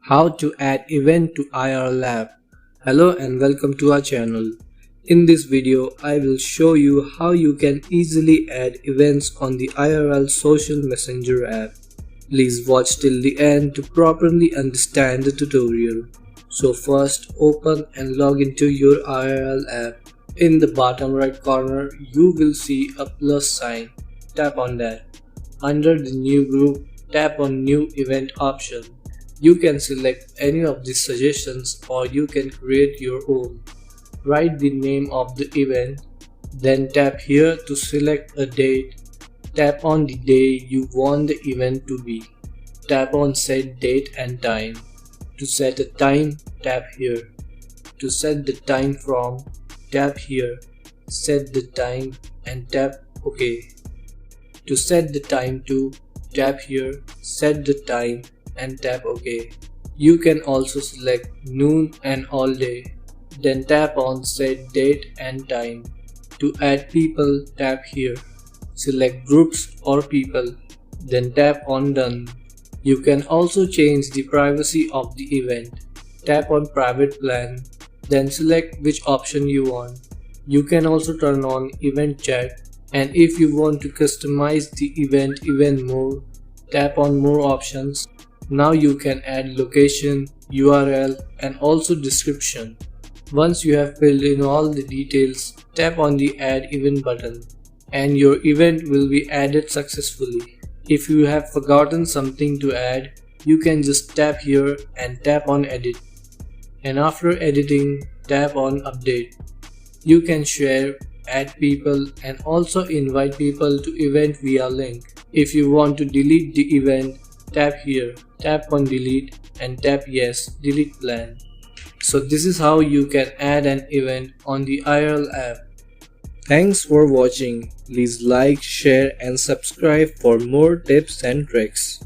How to add event to IRL app. Hello and welcome to our channel. In this video, I will show you how you can easily add events on the IRL social messenger app. Please watch till the end to properly understand the tutorial. So first, open and log into your IRL app. In the bottom right corner, you will see a plus sign. Tap on that. Under the new group, tap on new event option. You can select any of these suggestions or you can create your own. Write the name of the event, then tap here to select a date. Tap on the day you want the event to be. Tap on set date and time. To set a time, tap here. To set the time from, tap here. Set the time and tap OK. To set the time to, tap here, set the time and tap OK. You can also select noon and all day. Then tap on set date and time. To add people, tap here. Select groups or people. Then tap on done. You can also change the privacy of the event. Tap on private plan. Then select which option you want. You can also turn on event chat. And if you want to customize the event even more, tap on more options. Now you can add location, URL and also description. Once you have filled in all the details, tap on the add event button and your event will be added successfully. If you have forgotten something to add, you can just tap here and tap on edit. And after editing, tap on update. You can share, add people and also invite people to event via link. If you want to delete the event, tap here, tap on delete and tap yes, delete plan. So this is how you can add an event on the IRL app. Thanks for watching. Please like, share and subscribe for more tips and tricks.